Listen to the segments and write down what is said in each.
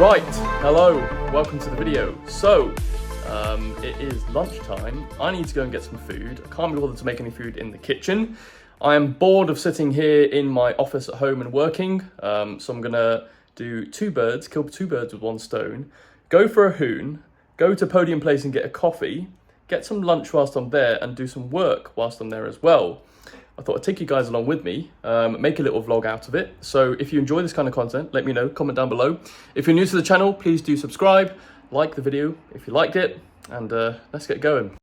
Right, hello, welcome to the video. So, it is lunchtime. I need to go and get some food. I can't be bothered to make any food in the kitchen. I am bored of sitting here in my office at home and working. So I'm gonna do kill two birds with one stone, go for a hoon, go to Podium Place and get a coffee, get some lunch whilst I'm there, and do some work whilst I'm there as well. I thought I'd take you guys along with me, make a little vlog out of it. So if you enjoy this kind of content, let me know, comment down below. If you're new to the channel, please do subscribe, like the video if you liked it, and let's get going.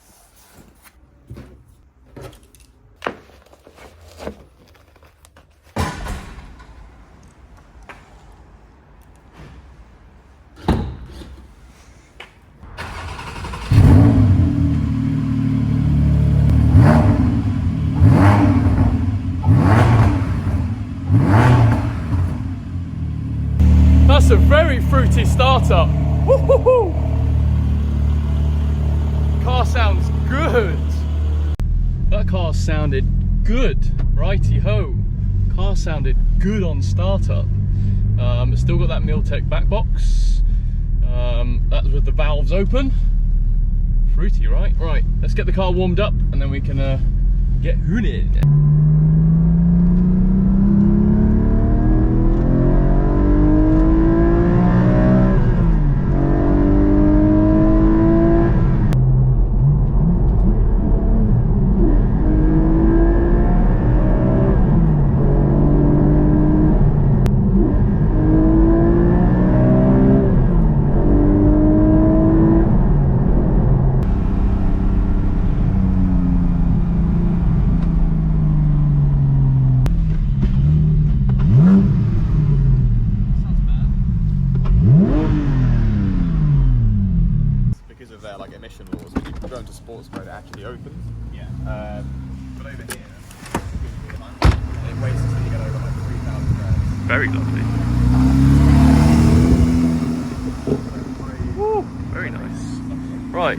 That's a very fruity startup. Woo-hoo-hoo. Car sounds good. That car sounded good. Righty-ho. Car sounded good on startup. It's still got that Miltech back box. That's with the valves open. Fruity, right? Right, let's get the car warmed up and then we can get hooning. Emission laws, when you go into sports mode, it actually opens. Yeah. But over here, it waits until you get over like 3,000 revs. Very lovely. Woo, very nice. Right.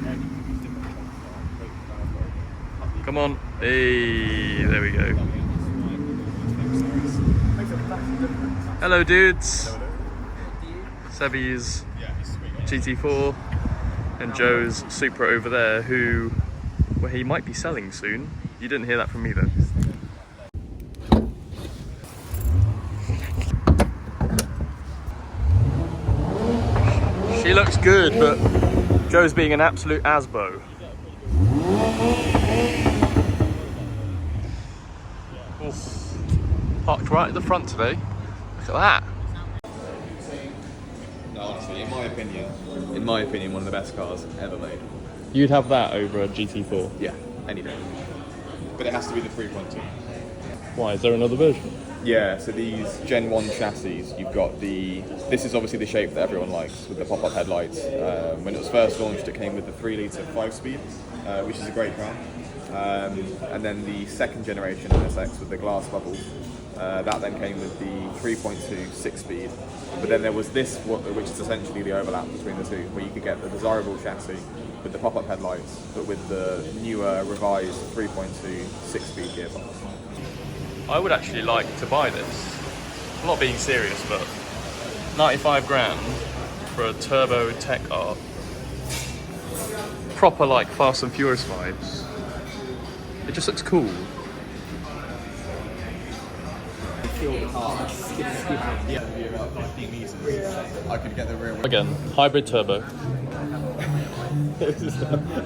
Come on. Hey, there we go. Hello, dudes. Sebi's GT4. And Joe's Supra over there, who, well, he might be selling soon. You didn't hear that from me though. She looks good, but Joe's being an absolute asbo. Oof. Parked right at the front today. Look at that. No, honestly, in my opinion, one of the best cars ever made. You'd have that over a GT4? Yeah, any day. But it has to be the 3.2. Why, is there another version? Yeah, so these Gen 1 chassis, you've got this is obviously the shape that everyone likes, with the pop-up headlights. When it was first launched, it came with the 3-litre 5-speed, which is a great car. And then the second generation NSX with the glass bubbles, that then came with the 3.2 6-speed. But then there was this, which is essentially the overlap between the two, where you could get the desirable chassis with the pop-up headlights, but with the newer, revised 3.2 6-speed gearbox. I would actually like to buy this. I'm not being serious, but 95 grand for a turbo tech art. Proper like Fast and Furious vibes. It just looks cool. I could get the rear wheel. Again, hybrid turbo.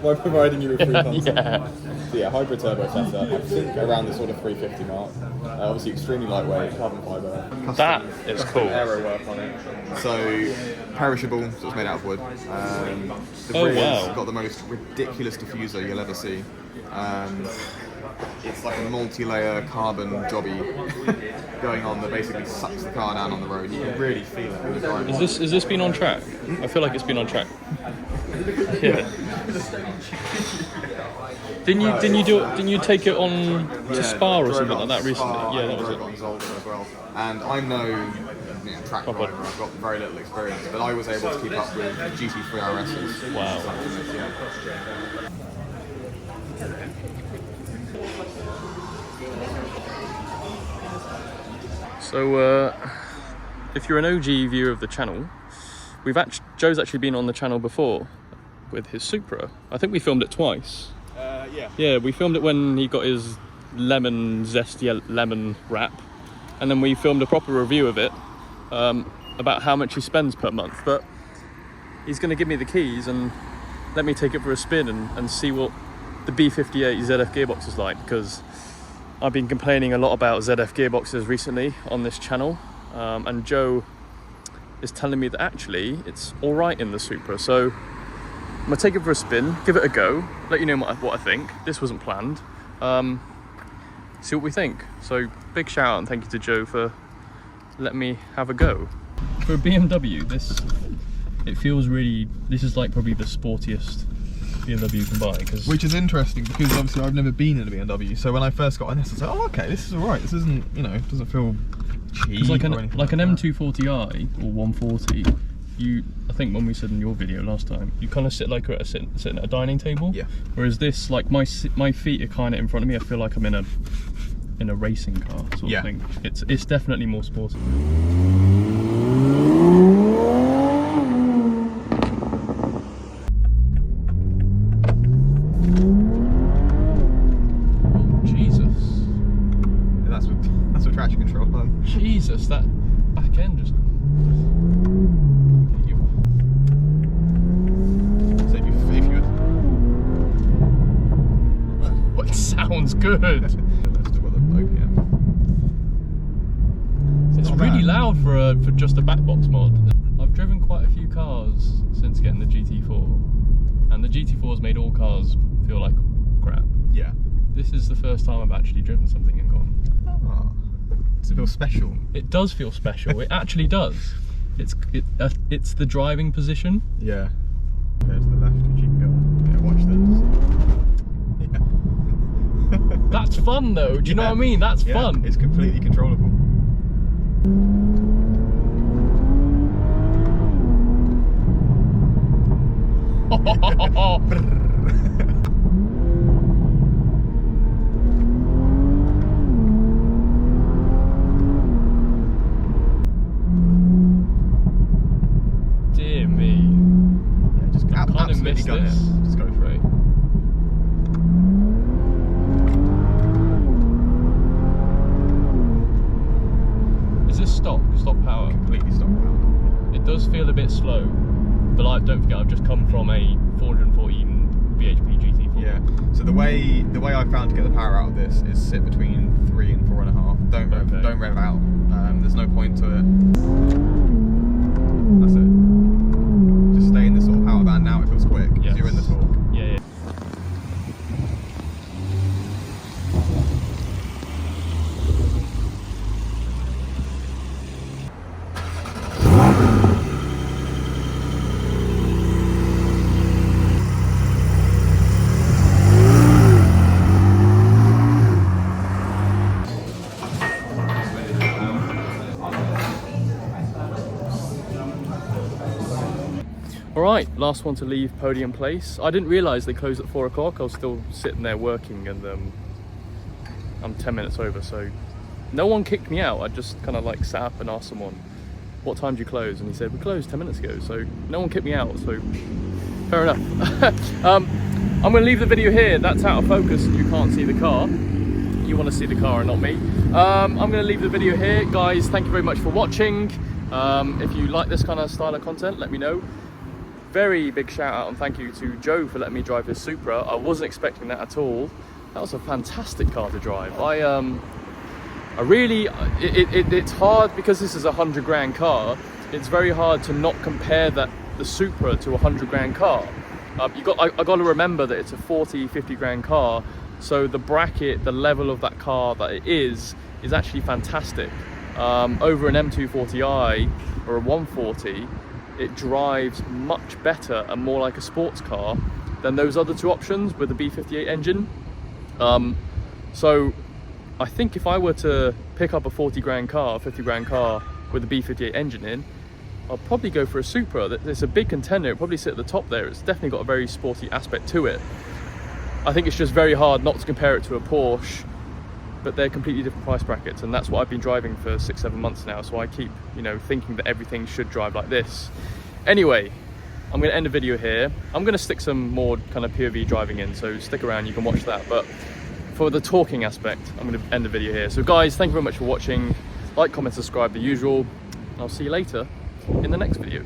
By providing you with free content. Yeah. So yeah, hybrid turbo setup, I think around the sort of 350 mark. Obviously extremely lightweight, carbon fibre. That is cool. Aero work on it. So perishable, so it's made out of wood. The Oh, rear's wow. got the most ridiculous diffuser you'll ever see. It's like a multi-layer carbon jobby going on that basically sucks the car down on the road. You can really feel it when you're driving. Is this been on track? I feel like it's been on track. Yeah. Didn't you take it on to Spa or something like that recently? Yeah, that was it. As well. And I'm no track driver. I've got very little experience, but I was able to keep up with GT3 RSs. Wow. So, if you're an OG viewer of the channel, Joe's actually been on the channel before with his Supra. I think we filmed it twice. Yeah. Yeah, we filmed it when he got his zesty lemon wrap, and then we filmed a proper review of it, about how much he spends per month. But he's going to give me the keys and let me take it for a spin and see what the B58 ZF gearbox is like, because I've been complaining a lot about ZF gearboxes recently on this channel, and Joe is telling me that actually it's all right in the Supra. So I'm gonna take it for a spin, give it a go, let you know what I think. This wasn't planned. See what we think. So big shout out and thank you to Joe for letting me have a go. For a BMW, this is like probably the sportiest BMW you can buy. Which is interesting because obviously I've never been in a BMW, so when I first got on this I was like, oh okay, this is alright, this isn't, you know, it doesn't feel cheap like or anything like an M240i or 140, I think when we said in your video last time, you kind of sit like you're sitting at a dining table. Yeah. Whereas this, like my feet are kind of in front of me. I feel like I'm in a racing car sort of thing. It's definitely more sporty. Oh Jesus! Yeah, that's with traction control on. Jesus, that back end just. Sounds good. Let's do what the OPM. It's really loud for just a back box mod. I've driven quite a few cars since getting the GT4, and the GT4's made all cars feel like crap. Yeah. This is the first time I've actually driven something and gone, oh, does it feel special? It does feel special. It actually does. It's the driving position. Yeah. Compared to the left, which you can go on. Yeah, watch this. That's fun though, do you know what I mean? That's fun. It's completely controllable. Dear me. Yeah, just I kind of missed this. Just go for it. Stock power. Completely stock power. It does feel a bit slow, but don't forget I've just come from a 414 bhp GT4. Yeah. So the way I found to get the power out of this is sit between 3 and 4.5. Don't rev out. There's no point to it. That's it. Just stay in this sort of power band now. It feels quick because you're in the torque. Yeah. Alright, last one to leave Podium Place. I didn't realise they closed at 4 o'clock. I was still sitting there working, and I'm 10 minutes over, so no one kicked me out. I just kind of like sat up and asked someone, what time do you close? And he said, we closed 10 minutes ago, so no one kicked me out, so fair enough. I'm going to leave the video here. That's out of focus and you can't see the car. You want to see the car and not me. I'm going to leave the video here. Guys, thank you very much for watching. If you like this kind of style of content, let me know. Very big shout out and thank you to Joe for letting me drive his Supra. I wasn't expecting that at all. That was a fantastic car to drive. It's hard because this is a 100 grand car. It's very hard to not compare the Supra to a 100 grand car. I got to remember that it's a 40-50 grand car, so the bracket, the level of that car that it is actually fantastic. Over an M240i or a 140, it drives much better and more like a sports car than those other two options with the B58 engine. So I think if I were to pick up a 40 grand car, 50 grand car with a B58 engine in, I'll probably go for a Supra. It's a big contender, it'll probably sit at the top there. It's definitely got a very sporty aspect to it. I think it's just very hard not to compare it to a Porsche, but they're completely different price brackets, and that's what I've been driving for 6-7 months now, so I keep, thinking that everything should drive like this. Anyway, I'm going to end the video here. I'm going to stick some more kind of POV driving in, so stick around, you can watch that. But for the talking aspect, I'm going to end the video here. So guys, thank you very much for watching. Like, comment, subscribe, the usual. And I'll see you later in the next video.